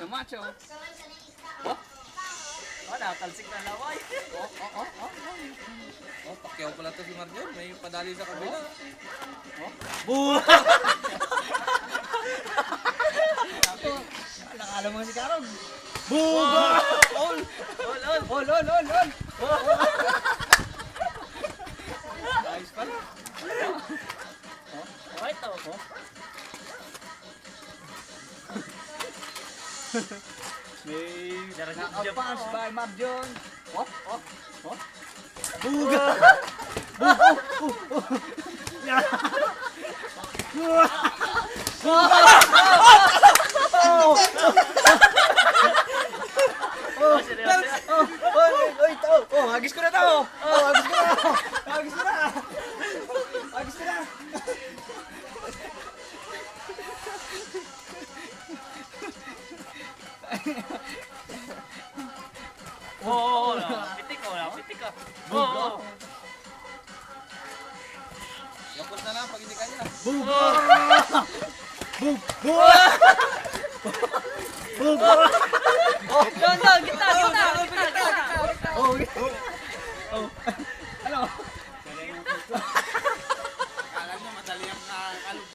Macho. Oh, natalsik na laway. Oh, pakyaw pala to si Marjon. May padali sa kabila. Buh! Nakala mo si Karong. Buh! Ol! Ayos pala. Okay to. May nakapass by Marjon. Buga! Agis ko na to! Agis ko na! Oo, pitik ka. Oo. Yapot na lang pag hindi kanya. Doon, gitna. Ano?